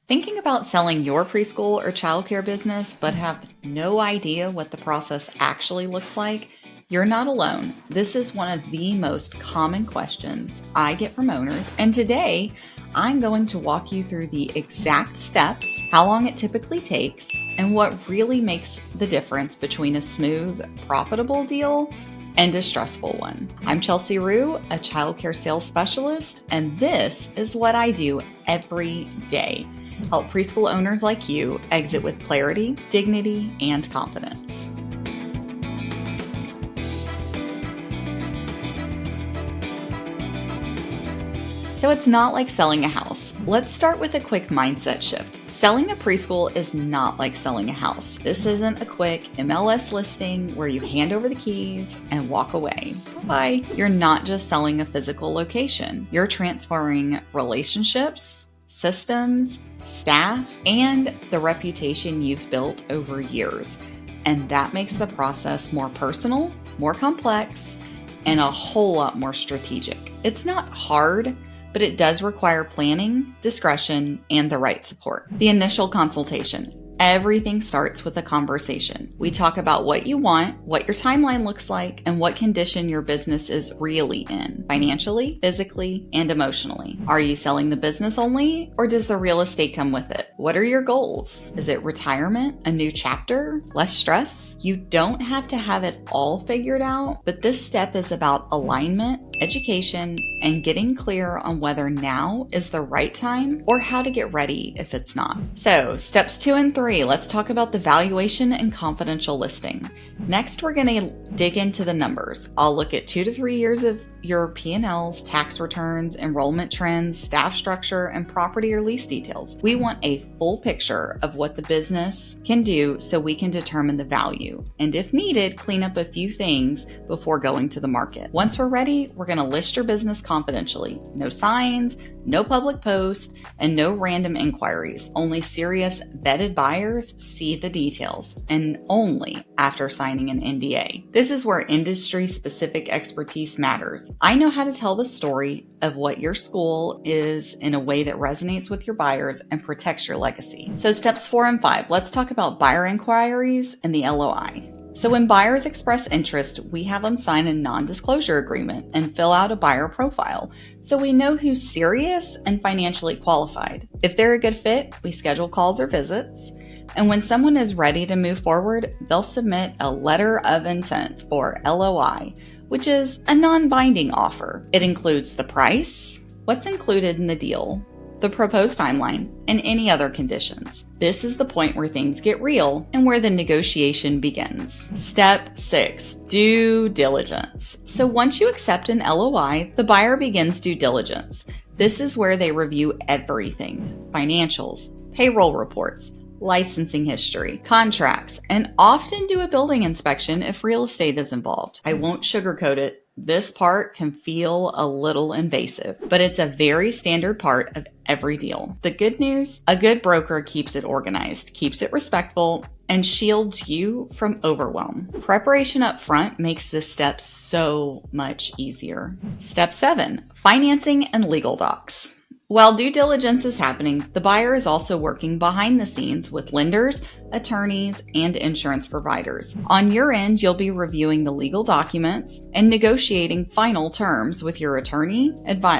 Thinking about selling your preschool or childcare business but have no idea what the process actually looks like? You're not alone. This is one of the most common questions I get from owners, and today I'm going to walk you through the exact steps, how long it typically takes, and what really makes the difference between a smooth, profitable deal and a stressful one. I'm Chelsea Rue, a childcare sales specialist, and this is what I do every day. Help preschool owners like you exit with clarity, dignity, and confidence. So it's not like selling a house. Let's start with a quick mindset shift. Selling a preschool is not like selling a house. This isn't a quick MLS listing where you hand over the keys and walk away. Bye. You're not just selling a physical location. You're transferring relationships, systems, staff, and the reputation you've built over years. And that makes the process more personal, more complex, and a whole lot more strategic. It's not hard, but it does require planning, discretion, and the right support. The initial consultation. Everything starts with a conversation. We talk about what you want, what your timeline looks like, and what condition your business is really in, financially, physically, and emotionally. Are you selling the business only, or does the real estate come with it? What are your goals? Is it retirement, a new chapter, less stress? You don't have to have it all figured out, but this step is about alignment, education, and getting clear on whether now is the right time or how to get ready if it's not. So, steps 2 and 3, let's talk about the valuation and confidential listing. Next, we're going to dig into the numbers. I'll look at 2 to 3 years of your P&Ls, tax returns, enrollment trends, staff structure, and property or lease details. We want a full picture of what the business can do so we can determine the value, and if needed, clean up a few things before going to the market. Once we're ready, we're going to list your business confidentially. No signs, no public posts, and no random inquiries. Only serious, vetted buyers see the details, and only after signing an NDA. This is where industry-specific expertise matters. I know how to tell the story of what your school is in a way that resonates with your buyers and protects your legacy. So steps 4 and 5, let's talk about buyer inquiries and the LOI. So when buyers express interest, we have them sign a non-disclosure agreement and fill out a buyer profile so we know who's serious and financially qualified. If they're a good fit, we schedule calls or visits. And when someone is ready to move forward, they'll submit a letter of intent, or LOI, which is a non-binding offer. It includes the price, what's included in the deal, the proposed timeline, and any other conditions. This is the point where things get real and where the negotiation begins. Step 6, due diligence. So once you accept an LOI, the buyer begins due diligence. This is where they review everything: financials, payroll reports, licensing history, contracts, and often do a building inspection if real estate is involved. I won't sugarcoat it. This part can feel a little invasive, but it's a very standard part of every deal. The good news, a good broker keeps it organized, keeps it respectful, and shields you from overwhelm. Preparation up front makes this step so much easier. Step 7, financing and legal docs. While due diligence is happening, the buyer is also working behind the scenes with lenders, attorneys, and insurance providers. On your end, you'll be reviewing the legal documents and negotiating final terms with your attorney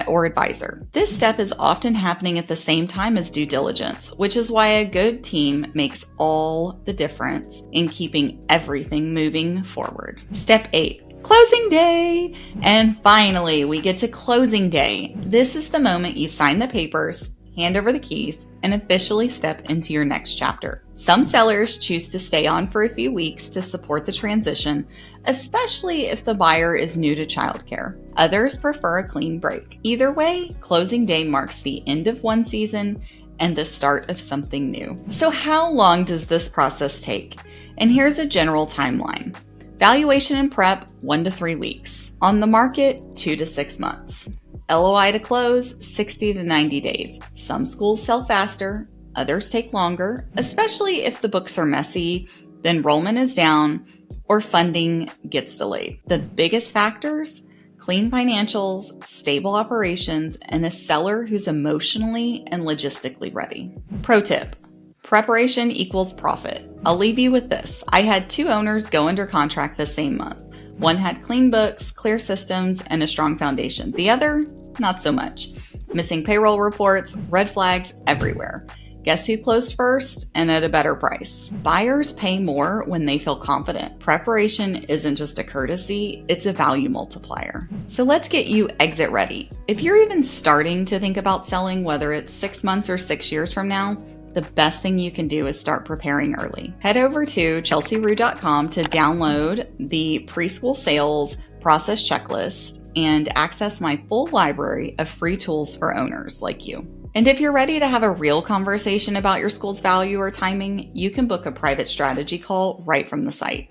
or advisor. This step is often happening at the same time as due diligence, which is why a good team makes all the difference in keeping everything moving forward. Step 8. Closing day! And finally, we get to closing day. This is the moment you sign the papers, hand over the keys, and officially step into your next chapter. Some sellers choose to stay on for a few weeks to support the transition, especially if the buyer is new to childcare. Others prefer a clean break. Either way, closing day marks the end of one season and the start of something new. So how long does this process take? And here's a general timeline. Valuation and prep, 1 to 3 weeks. On the market, 2 to 6 months. LOI to close, 60 to 90 days. Some schools sell faster, others take longer, especially if the books are messy, the enrollment is down, or funding gets delayed. The biggest factors: clean financials, stable operations, and a seller who's emotionally and logistically ready. Pro tip: preparation equals profit. I'll leave you with this. I had 2 owners go under contract the same month. One had clean books, clear systems, and a strong foundation. The other, not so much. Missing payroll reports, red flags everywhere. Guess who closed first and at a better price? Buyers pay more when they feel confident. Preparation isn't just a courtesy, it's a value multiplier. So let's get you exit ready. If you're even starting to think about selling, whether it's 6 months or 6 years from now, the best thing you can do is start preparing early. Head over to chelsearue.com to download the preschool sales process checklist and access my full library of free tools for owners like you. And if you're ready to have a real conversation about your school's value or timing, you can book a private strategy call right from the site.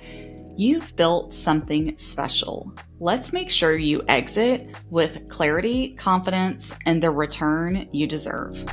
You've built something special. Let's make sure you exit with clarity, confidence, and the return you deserve.